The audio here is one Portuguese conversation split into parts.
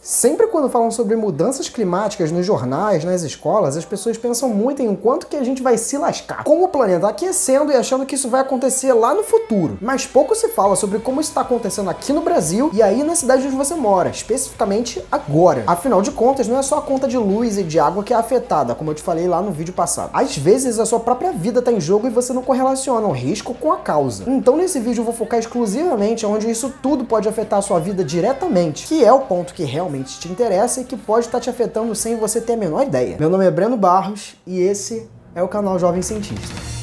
Sempre quando falam sobre mudanças climáticas nos jornais, nas escolas, as pessoas pensam muito em o quanto que a gente vai se lascar com o planeta aquecendo e achando que isso vai acontecer lá no futuro. Mas pouco se fala sobre como isso está acontecendo aqui no Brasil e aí na cidade onde você mora, especificamente agora. Afinal de contas, não é só a conta de luz e de água que é afetada, como eu te falei lá no vídeo passado. Às vezes a sua própria vida está em jogo e você não correlaciona o risco com a causa. Então nesse vídeo eu vou focar exclusivamente onde isso tudo pode afetar a sua vida diretamente, que é o ponto que realmente te interessa e que pode estar te afetando sem você ter a menor ideia. Meu nome é Breno Barros e esse é o canal Jovem Cientista.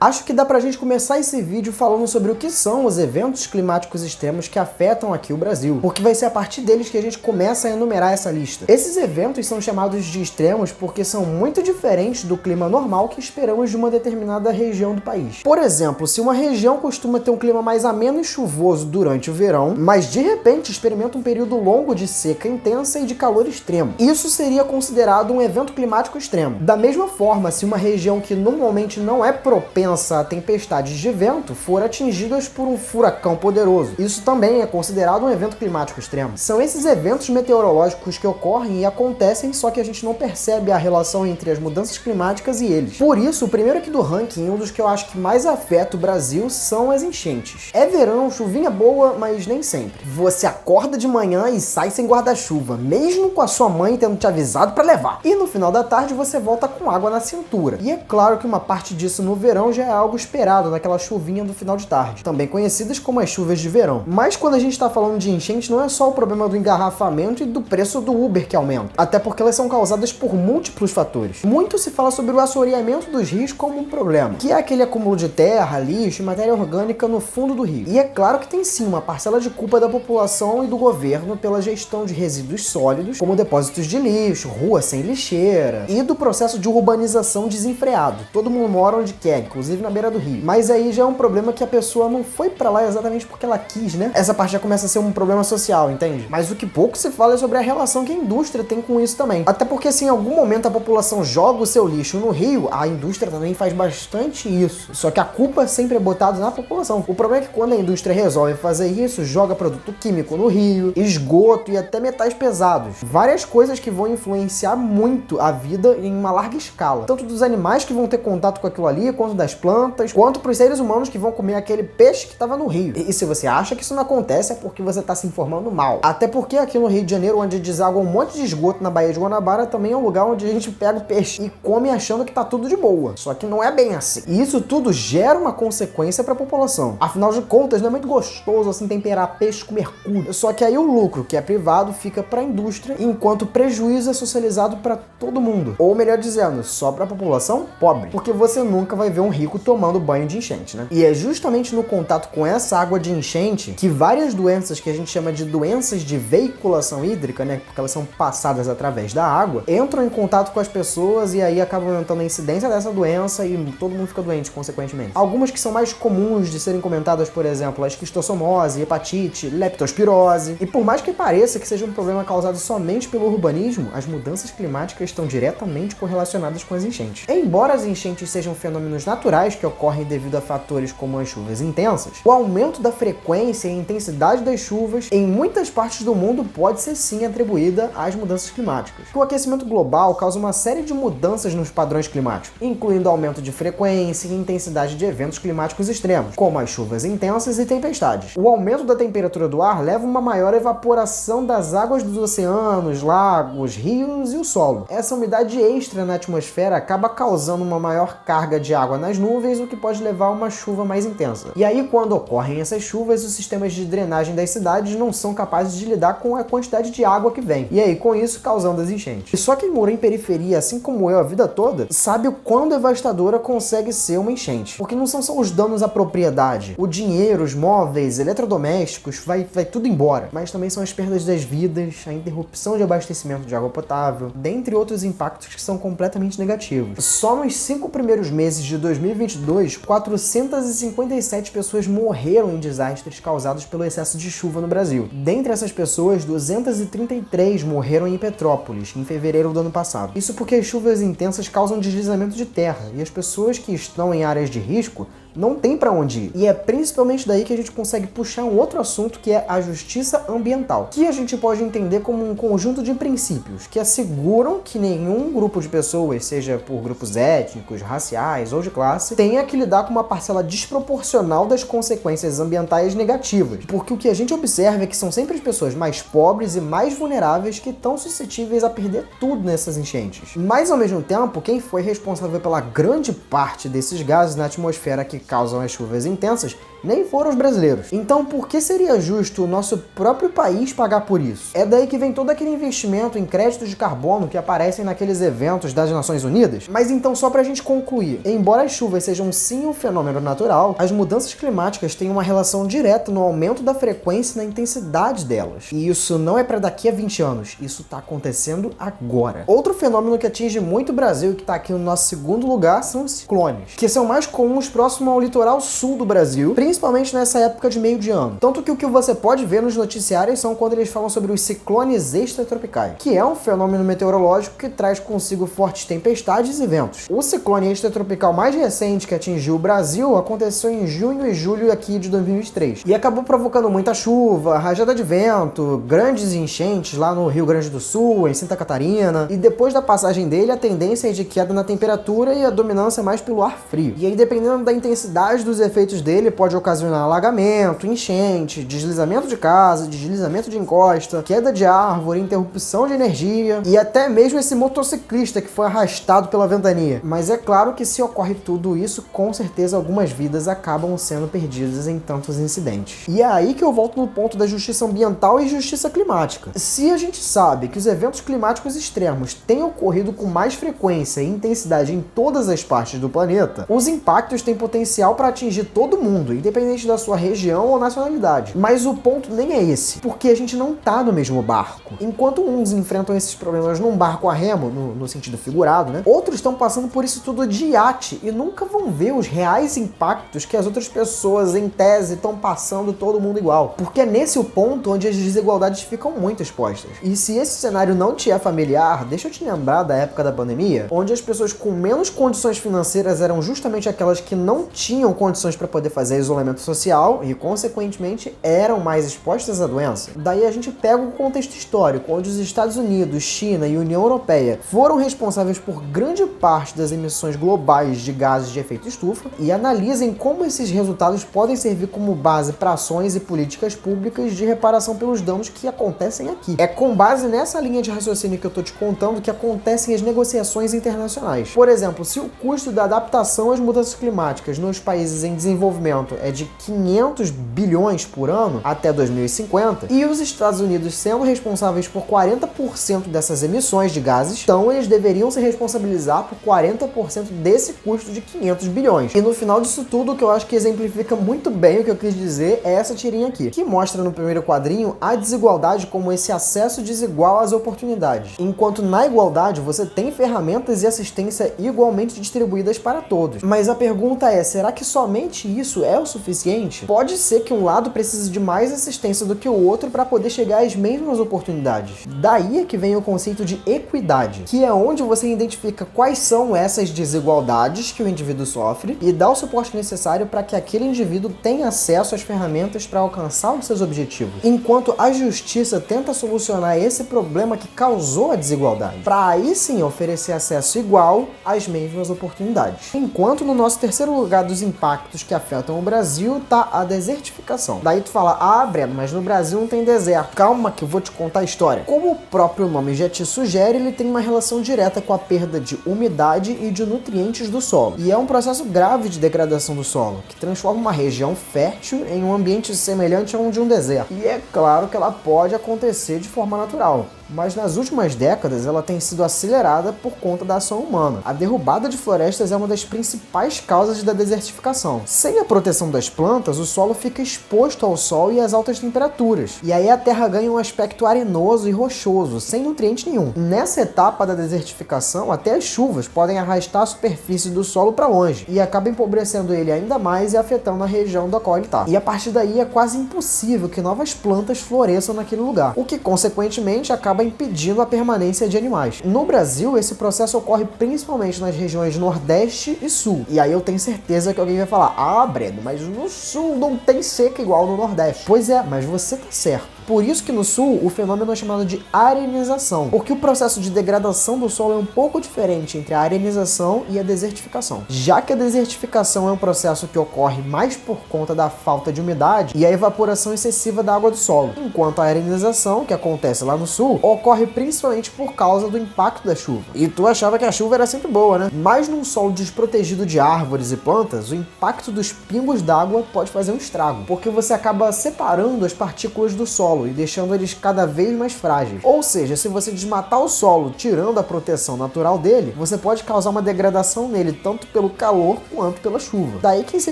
Acho que dá pra gente começar esse vídeo falando sobre o que são os eventos climáticos extremos que afetam aqui o Brasil, porque vai ser a partir deles que a gente começa a enumerar essa lista. Esses eventos são chamados de extremos porque são muito diferentes do clima normal que esperamos de uma determinada região do país. Por exemplo, se uma região costuma ter um clima mais ameno e chuvoso durante o verão, mas de repente experimenta um período longo de seca intensa e de calor extremo, isso seria considerado um evento climático extremo. Da mesma forma, se uma região que normalmente não é propensa a tempestades de vento for atingidas por um furacão poderoso, isso também é considerado um evento climático extremo. São esses eventos meteorológicos que ocorrem e acontecem, só que a gente não percebe a relação entre as mudanças climáticas e eles. Por isso, o primeiro aqui do ranking, um dos que eu acho que mais afeta o Brasil, são as enchentes. É verão, chuvinha boa, mas nem sempre. Você acorda de manhã e sai sem guarda-chuva, mesmo com a sua mãe tendo te avisado para levar. E no final da tarde você volta com água na cintura. E é claro que uma parte disso no verão já é algo esperado naquela chuvinha do final de tarde, também conhecidas como as chuvas de verão. Mas quando a gente está falando de enchente, não é só o problema do engarrafamento e do preço do Uber que aumenta, até porque elas são causadas por múltiplos fatores. Muito se fala sobre o assoreamento dos rios como um problema, que é aquele acúmulo de terra, lixo e matéria orgânica no fundo do rio. E é claro que tem sim uma parcela de culpa da população e do governo pela gestão de resíduos sólidos, como depósitos de lixo, rua sem lixeira, e do processo de urbanização desenfreado. Todo mundo mora onde quer, inclusive na beira do rio. Mas aí já é um problema que a pessoa não foi pra lá exatamente porque ela quis, né? Essa parte já começa a ser um problema social, entende? Mas o que pouco se fala é sobre a relação que a indústria tem com isso também. Até porque se em algum momento a população joga o seu lixo no rio, a indústria também faz bastante isso. Só que a culpa sempre é botada na população. O problema é que quando a indústria resolve fazer isso, joga produto químico no rio, esgoto e até metais pesados. Várias coisas que vão influenciar muito a vida em uma larga escala. Tanto dos animais que vão ter contato com aquilo ali, quanto das plantas, quanto para os seres humanos que vão comer aquele peixe que estava no rio. E se você acha que isso não acontece, é porque você está se informando mal. Até porque aqui no Rio de Janeiro, onde deságua um monte de esgoto na Baía de Guanabara, também é um lugar onde a gente pega o peixe e come achando que tá tudo de boa. Só que não é bem assim. E isso tudo gera uma consequência para a população. Afinal de contas, não é muito gostoso assim temperar peixe com mercúrio. Só que aí o lucro, que é privado, fica para a indústria, enquanto o prejuízo é socializado para todo mundo. Ou melhor dizendo, só para a população pobre. Porque você nunca vai ver um rico tomando banho de enchente, né? E é justamente no contato com essa água de enchente que várias doenças que a gente chama de doenças de veiculação hídrica, né? Porque elas são passadas através da água, entram em contato com as pessoas e aí acabam aumentando a incidência dessa doença e todo mundo fica doente, consequentemente. Algumas que são mais comuns de serem comentadas, por exemplo, a esquistossomose, hepatite, leptospirose. E por mais que pareça que seja um problema causado somente pelo urbanismo, as mudanças climáticas estão diretamente correlacionadas com as enchentes. Embora as enchentes sejam fenômenos naturais que ocorrem devido a fatores como as chuvas intensas, o aumento da frequência e intensidade das chuvas em muitas partes do mundo pode ser sim atribuída às mudanças climáticas. O aquecimento global causa uma série de mudanças nos padrões climáticos, incluindo aumento de frequência e intensidade de eventos climáticos extremos, como as chuvas intensas e tempestades. O aumento da temperatura do ar leva a uma maior evaporação das águas dos oceanos, lagos, rios e o solo. Essa umidade extra na atmosfera acaba causando uma maior carga de água nas nuvens, o que pode levar a uma chuva mais intensa. E aí, quando ocorrem essas chuvas, os sistemas de drenagem das cidades não são capazes de lidar com a quantidade de água que vem. E aí, com isso, causando as enchentes. E só quem mora em periferia, assim como eu a vida toda, sabe o quão devastadora consegue ser uma enchente. Porque não são só os danos à propriedade. O dinheiro, os móveis, eletrodomésticos, vai tudo embora. Mas também são as perdas das vidas, a interrupção de abastecimento de água potável, dentre outros impactos que são completamente negativos. Só nos 5 primeiros meses de 2020, 2022, 457 pessoas morreram em desastres causados pelo excesso de chuva no Brasil. Dentre essas pessoas, 233 morreram em Petrópolis, em fevereiro do ano passado. Isso porque as chuvas intensas causam deslizamento de terra, e as pessoas que estão em áreas de risco não tem para onde ir. E é principalmente daí que a gente consegue puxar um outro assunto, que é a justiça ambiental, que a gente pode entender como um conjunto de princípios que asseguram que nenhum grupo de pessoas, seja por grupos étnicos, raciais ou de classe, tenha que lidar com uma parcela desproporcional das consequências ambientais negativas. Porque o que a gente observa é que são sempre as pessoas mais pobres e mais vulneráveis que estão suscetíveis a perder tudo nessas enchentes. Mas ao mesmo tempo, quem foi responsável pela grande parte desses gases na atmosfera que causam as chuvas intensas nem foram os brasileiros. Então, por que seria justo o nosso próprio país pagar por isso? É daí que vem todo aquele investimento em créditos de carbono que aparecem naqueles eventos das Nações Unidas. Mas então, só pra gente concluir, embora as chuvas sejam sim um fenômeno natural, as mudanças climáticas têm uma relação direta no aumento da frequência e na intensidade delas. E isso não é pra daqui a 20 anos, isso tá acontecendo agora. Outro fenômeno que atinge muito o Brasil e que tá aqui no nosso segundo lugar são os ciclones, que são mais comuns próximo ao litoral sul do Brasil, principalmente nessa época de meio de ano. Tanto que o que você pode ver nos noticiários são quando eles falam sobre os ciclones extratropicais, que é um fenômeno meteorológico que traz consigo fortes tempestades e ventos. O ciclone extratropical mais recente que atingiu o Brasil aconteceu em junho e julho aqui de 2023 e acabou provocando muita chuva, rajada de vento, grandes enchentes lá no Rio Grande do Sul, em Santa Catarina, e depois da passagem dele a tendência é de queda na temperatura e a dominância mais pelo ar frio. E aí, dependendo da intensidade dos efeitos dele, pode ocasionar alagamento, enchente, deslizamento de casa, deslizamento de encosta, queda de árvore, interrupção de energia e até mesmo esse motociclista que foi arrastado pela ventania. Mas é claro que se ocorre tudo isso, com certeza algumas vidas acabam sendo perdidas em tantos incidentes. E é aí que eu volto no ponto da justiça ambiental e justiça climática. Se a gente sabe que os eventos climáticos extremos têm ocorrido com mais frequência e intensidade em todas as partes do planeta, os impactos têm potencial para atingir todo mundo, independente da sua região ou nacionalidade. Mas o ponto nem é esse, porque a gente não tá no mesmo barco. Enquanto uns enfrentam esses problemas num barco a remo, no sentido figurado, né? Outros estão passando por isso tudo de iate e nunca vão ver os reais impactos que as outras pessoas, em tese, estão passando todo mundo igual. Porque é nesse o ponto onde as desigualdades ficam muito expostas. E se esse cenário não te é familiar, deixa eu te lembrar da época da pandemia, onde as pessoas com menos condições financeiras eram justamente aquelas que não tinham condições para poder fazer isolamento social e, consequentemente, eram mais expostas à doença. Daí a gente pega o contexto histórico, onde os Estados Unidos, China e União Europeia foram responsáveis por grande parte das emissões globais de gases de efeito estufa e analisem como esses resultados podem servir como base para ações e políticas públicas de reparação pelos danos que acontecem aqui. É com base nessa linha de raciocínio que eu tô te contando que acontecem as negociações internacionais. Por exemplo, se o custo da adaptação às mudanças climáticas nos países em desenvolvimento é de 500 bilhões por ano até 2050, e os Estados Unidos sendo responsáveis por 40% dessas emissões de gases, então eles deveriam se responsabilizar por 40% desse custo de 500 bilhões. E no final disso tudo, o que eu acho que exemplifica muito bem o que eu quis dizer é essa tirinha aqui, que mostra no primeiro quadrinho a desigualdade como esse acesso desigual às oportunidades. Enquanto na igualdade você tem ferramentas e assistência igualmente distribuídas para todos. Mas a pergunta é, será que somente isso é o suficiente? Pode ser que um lado precise de mais assistência do que o outro para poder chegar às mesmas oportunidades. Daí é que vem o conceito de equidade, que é onde você identifica quais são essas desigualdades que o indivíduo sofre e dá o suporte necessário para que aquele indivíduo tenha acesso às ferramentas para alcançar os seus objetivos. Enquanto a justiça tenta solucionar esse problema que causou a desigualdade, para aí sim oferecer acesso igual às mesmas oportunidades. Enquanto no nosso terceiro lugar dos impactos que afetam o Brasil tá a desertificação. Daí tu fala, ah, Breno, mas no Brasil não tem deserto. Calma que eu vou te contar a história. Como o próprio nome já te sugere, ele tem uma relação direta com a perda de umidade e de nutrientes do solo. E é um processo grave de degradação do solo, que transforma uma região fértil em um ambiente semelhante a um de um deserto. E é claro que ela pode acontecer de forma natural. mas nas últimas décadas ela tem sido acelerada por conta da ação humana. A derrubada de florestas é uma das principais causas da desertificação. Sem a proteção das plantas, o solo fica exposto ao sol e às altas temperaturas, e aí a terra ganha um aspecto arenoso e rochoso, sem nutriente nenhum. Nessa etapa da desertificação, até as chuvas podem arrastar a superfície do solo para longe, e acaba empobrecendo ele ainda mais e afetando a região da qual ele está. E a partir daí é quase impossível que novas plantas floresçam naquele lugar, o que consequentemente acaba impedindo a permanência de animais. No Brasil, esse processo ocorre principalmente nas regiões Nordeste e Sul. E aí eu tenho certeza que alguém vai falar: ah, Breno, mas no Sul não tem seca igual no Nordeste. Pois é, mas você tá certo. Por isso que no Sul o fenômeno é chamado de arenização, porque o processo de degradação do solo é um pouco diferente entre a arenização e a desertificação. Já que a desertificação é um processo que ocorre mais por conta da falta de umidade e a evaporação excessiva da água do solo, enquanto a arenização, que acontece lá no Sul, ocorre principalmente por causa do impacto da chuva. E tu achava que a chuva era sempre boa, né? Mas num solo desprotegido de árvores e plantas, o impacto dos pingos d'água pode fazer um estrago, porque você acaba separando as partículas do solo e deixando eles cada vez mais frágeis. Ou seja, se você desmatar o solo tirando a proteção natural dele, você pode causar uma degradação nele, tanto pelo calor quanto pela chuva. Daí quem se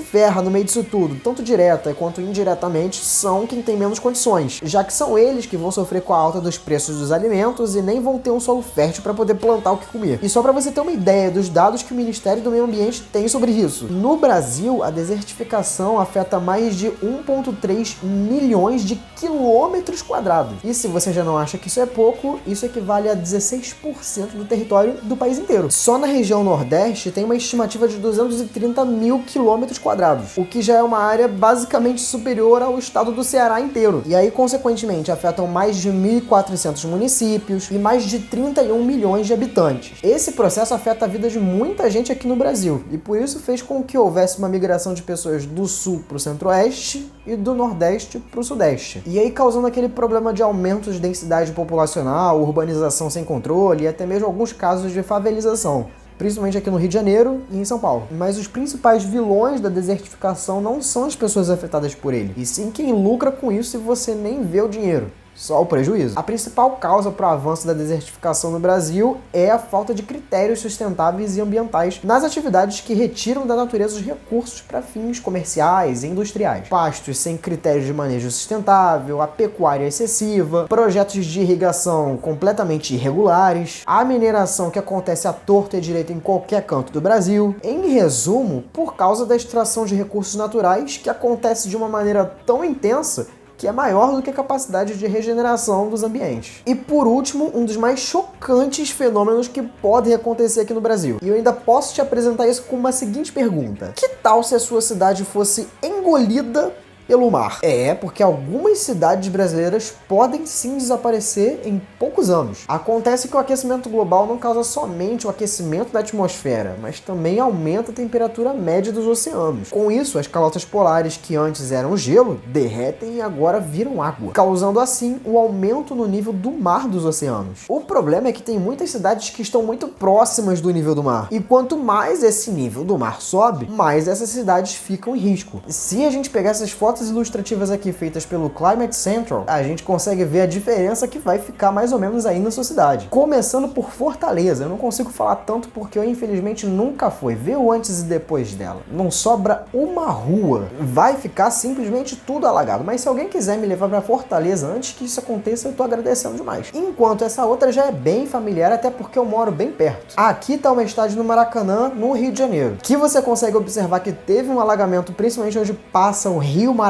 ferra no meio disso tudo, tanto direta quanto indiretamente, são quem tem menos condições, já que são eles que vão sofrer com a alta dos preços dos alimentos e nem vão ter um solo fértil para poder plantar o que comer. E só para você ter uma ideia dos dados que o Ministério do Meio Ambiente tem sobre isso, no Brasil a desertificação afeta mais de 1,3 milhões de quilômetros quadrados. E se você já não acha que isso é pouco, isso equivale a 16% do território do país inteiro. Só na região Nordeste tem uma estimativa de 230 mil quilômetros quadrados, o que já é uma área basicamente superior ao estado do Ceará inteiro. E aí, consequentemente, afetam mais de 1.400 municípios e mais de 31 milhões de habitantes. Esse processo afeta a vida de muita gente aqui no Brasil, e por isso fez com que houvesse uma migração de pessoas do Sul para o Centro-Oeste e do Nordeste para o Sudeste. E aí causando aquele problema de aumento de densidade populacional, urbanização sem controle e até mesmo alguns casos de favelização, principalmente aqui no Rio de Janeiro e em São Paulo. Mas os principais vilões da desertificação não são as pessoas afetadas por ele, e sim quem lucra com isso e você nem vê o dinheiro. Só o prejuízo. A principal causa para o avanço da desertificação no Brasil é a falta de critérios sustentáveis e ambientais nas atividades que retiram da natureza os recursos para fins comerciais e industriais. Pastos sem critérios de manejo sustentável, a pecuária excessiva, projetos de irrigação completamente irregulares, a mineração que acontece à torta e direita em qualquer canto do Brasil. Em resumo, por causa da extração de recursos naturais que acontece de uma maneira tão intensa que é maior do que a capacidade de regeneração dos ambientes. E por último, um dos mais chocantes fenômenos que podem acontecer aqui no Brasil. E eu ainda posso te apresentar isso com uma seguinte pergunta: que tal se a sua cidade fosse engolida pelo mar? É, porque algumas cidades brasileiras podem sim desaparecer em poucos anos. Acontece que o aquecimento global não causa somente o aquecimento da atmosfera, mas também aumenta a temperatura média dos oceanos. Com isso, as calotas polares que antes eram gelo, derretem e agora viram água, causando assim o aumento no nível do mar dos oceanos. O problema é que tem muitas cidades que estão muito próximas do nível do mar, e quanto mais esse nível do mar sobe, mais essas cidades ficam em risco. Se a gente pegar essas fotos ilustrativas aqui feitas pelo Climate Central, a gente consegue ver a diferença que vai ficar mais ou menos aí na sua cidade. Começando por Fortaleza, eu não consigo falar tanto porque eu infelizmente nunca fui. Vê o antes e depois dela. Não sobra uma rua. Vai ficar simplesmente tudo alagado. Mas se alguém quiser me levar pra Fortaleza antes que isso aconteça, eu tô agradecendo demais. Enquanto essa outra já é bem familiar, até porque eu moro bem perto. Aqui tá uma estádio no Maracanã, no Rio de Janeiro, que você consegue observar que teve um alagamento, principalmente onde passa o Rio Maracanã,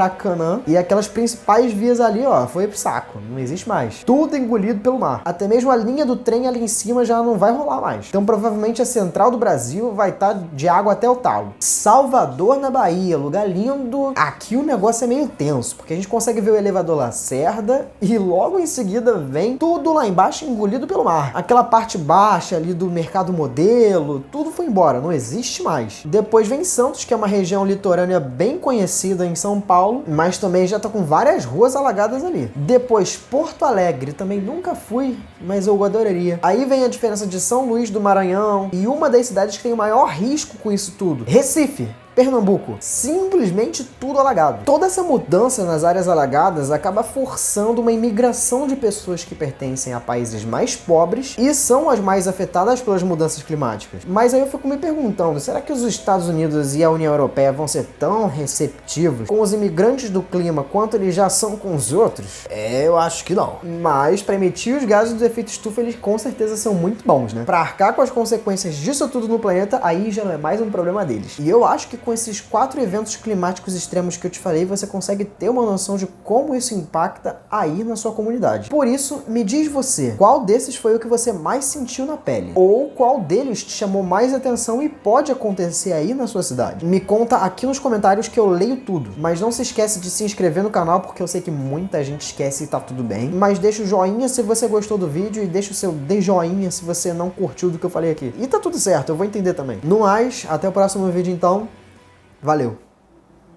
e aquelas principais vias ali, ó, foi pro saco, não existe mais. Tudo engolido pelo mar. Até mesmo a linha do trem ali em cima já não vai rolar mais. Então provavelmente a central do Brasil vai estar de água até o talo. Salvador, na Bahia, lugar lindo. Aqui o negócio é meio tenso, porque a gente consegue ver o elevador Lacerda e logo em seguida vem tudo lá embaixo engolido pelo mar. Aquela parte baixa ali do Mercado Modelo, tudo foi embora, não existe mais. Depois vem Santos, que é uma região litorânea bem conhecida em São Paulo, mas também já tá com várias ruas alagadas ali. Depois Porto Alegre, também nunca fui, mas eu adoraria. Aí vem a diferença de São Luís do Maranhão e uma das cidades que tem o maior risco com isso tudo, Recife. Pernambuco, simplesmente tudo alagado. Toda essa mudança nas áreas alagadas acaba forçando uma imigração de pessoas que pertencem a países mais pobres e são as mais afetadas pelas mudanças climáticas. Mas aí eu fico me perguntando, será que os Estados Unidos e a União Europeia vão ser tão receptivos com os imigrantes do clima quanto eles já são com os outros? Eu acho que não. Mas para emitir os gases do efeito estufa, eles com certeza são muito bons, né? Para arcar com as consequências disso tudo no planeta, aí já não é mais um problema deles. E eu acho que com esses 4 eventos climáticos extremos que eu te falei, você consegue ter uma noção de como isso impacta aí na sua comunidade. Por isso, me diz você, qual desses foi o que você mais sentiu na pele? Ou qual deles te chamou mais atenção e pode acontecer aí na sua cidade? Me conta aqui nos comentários que eu leio tudo. Mas não se esquece de se inscrever no canal, porque eu sei que muita gente esquece e tá tudo bem. Mas deixa o joinha se você gostou do vídeo e deixa o seu de joinha se você não curtiu do que eu falei aqui. E tá tudo certo, eu vou entender também. No mais, até o próximo vídeo então. Valeu!